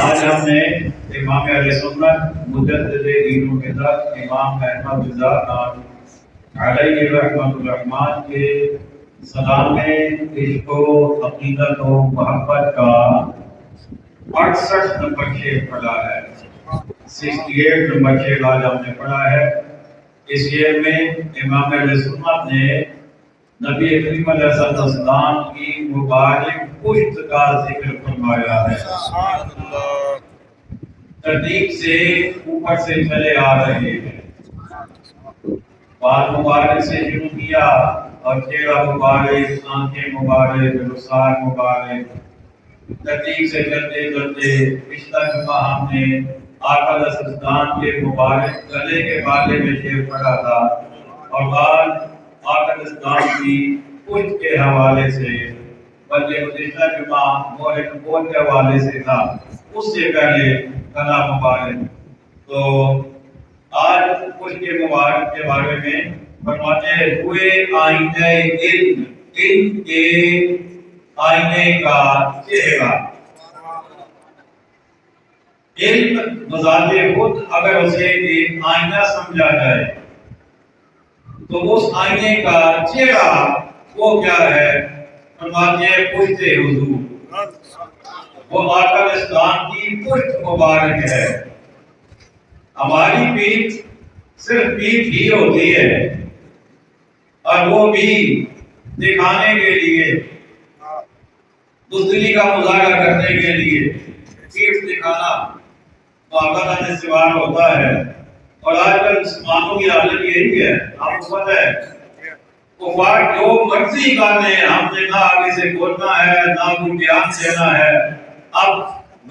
آج ہم نے امام اہل سنت مجدد دین و ملت امام احمد رضا علیہ رحمۃ الرحمن کے سلام عشق و عقیدت و محبت کا 68 نمبر شعر پڑھا ہے، 68 نمبر شعر آج ہم نے پڑھا ہے۔ اس شعر میں امام اہل سنت نے نبی کریم علیہ السلام کی مبارک پشت کا ذکر فرمایا ہے۔ ترتیب سے اوپر سے چلے آ رہے ہیں، بال مبارک سے شروع کیا اور چہرہ مبارک، آنکھیں مبارک، رخسار مبارک، ترتیب سے چلتے چلتے پچھلا جمعہ ہم نے آقا علیہ السلام کے مبارک گلے کے بارے میں شعر پڑھا تھا، اور بعد آقا علیہ السلام کی پشت کے حوالے سے، بلکہ گزشتہ جمعہ مورد نبوت کے حوالے سے تھا، اس سے پہلے گلا مبارک۔ تو آج پشت کے مبارک کے بارے میں فرماتے ہیں، ہوئے آئینہ علم، علم کے آئینے کا چہرہ۔ علم بذات خود اگر اسے ایک آئینہ سمجھا جائے تو اس آئینے کا چہرہ وہ کیا ہے؟ فرماتے ہیں پشت حضور، وہ آقا علیہ السلام کی پشت مبارک ہے۔ ہماری پیٹھ صرف پیٹھ ہی ہوتی ہے، اور وہ بھی دکھانے کے لیے، بزدلی کا مظاہرہ کرنے کے لیے پیٹھ دکھانا معاملہ سے سوار ہوتا ہے۔ اور آج کل مسلمانوں کی حالت یہی ہے، آپ کو پتہ ہے کفار جو مرضی کرنے، ہم نے نہ آگے سے بولنا ہے نہ کوئی بیان دینا ہے۔ اب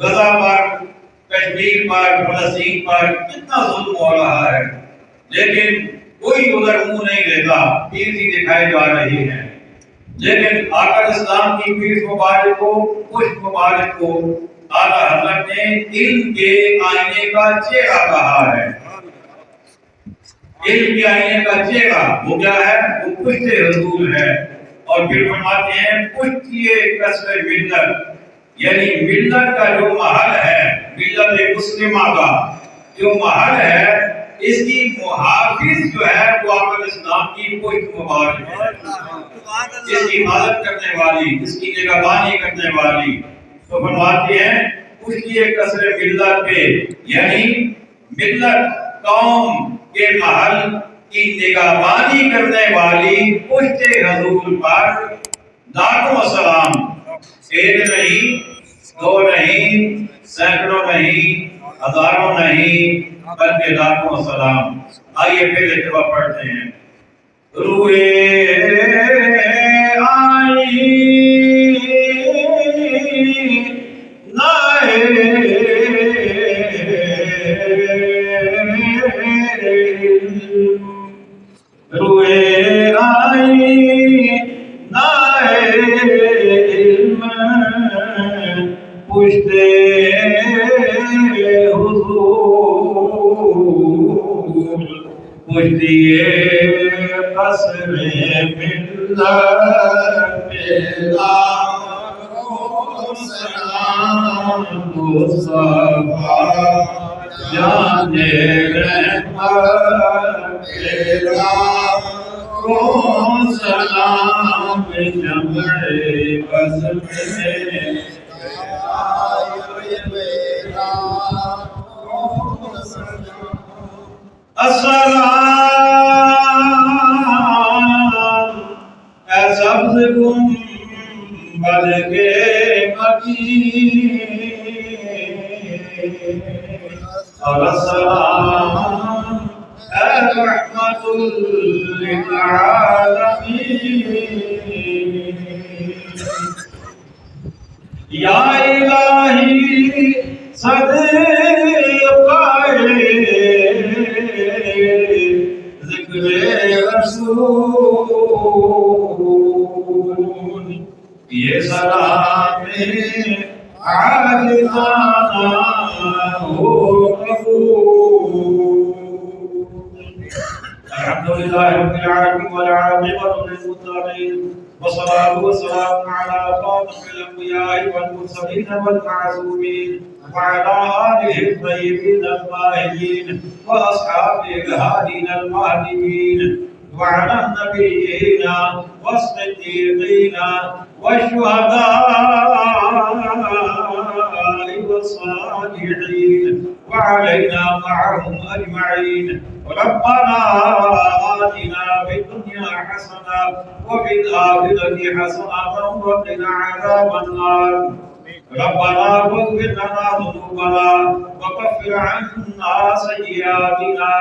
غزہ پر، کشمیر پر، فلسطین پر کتنا ظلم ہو رہا ہے، لیکن کوئی ادھر منہ نہیں دیتا، پیٹھ ہی دکھائی جا رہی ہے۔ لیکن آقا علیہ السلام کی پیٹھ مبارک کو، پشت مبارک کو اعلیٰ حضرت نے علم کے آئینے کا چہرہ کہا ہے۔ علم کے آئینے کا چہرہ وہ کیا ہے؟ وہ پشت حضور ہے۔ اور پھر فرماتے ہیں پشت کسر ملت، یعنی ملت کا جو محل ہے، ملت مسلمہ کا جو محل ہے، اس کی محافظ جو ہے وہ آقا علیہ السلام کی پشت مبارک ہے، اس کی حفاظت کرنے والی، اس کی نگہبانی کرنے والی۔ تو فرماتے ہیں پشت کسر ملت پہ، یعنی ملت قوم کے محل کی نگہبانی کرنے والی پشت حضور پر لاکھوں سلام، ایک نہیں، دو نہیں، سینکڑوں نہیں، ہزاروں نہیں، بلکہ لاکھوں سلام۔ آئیے پھر اتباع پڑھتے ہیں۔ روئے آئی نائے روئے رائی نائے علم پوچھتے حضور پوچھتیے قصر ملت پیدا سلام مصطفیٰ جانے رحمت پیدا سلام جمع بس میں السلام اے سبز گنبد کے مکین اور السلام اے رحمت للعالمین یا الہی صدقائے ذکر رسول یہ سلام عاجزانہ ہو قبول الحمدللہ رب العالمین والعاقبۃ للمتقین والصلاة والسلام على خاتم الأنبياء والمرسلين والمعصومين وعلى آله الطيبين الطاهرين وأصحابه الهادين المهديين وعلى النبيين والصديقين والشهداء والصالحين وعلينا معهم أجمعين ربنا آتنا في الدنيا حسنة وفي الآخرة حسنة وقنا عذاب النار ربنا اغفر لنا ذنوبنا وكفر عنا سيئاتنا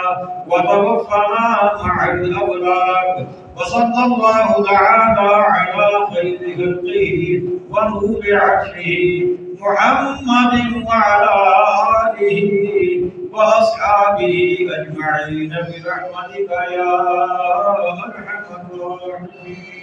وتوفنا مع الأبرار وصلى الله تعالى على خير خلقه ونور عرشه محمد وعلى آله وأصحابه أجمعين برحمتك يا أرحم الراحمين.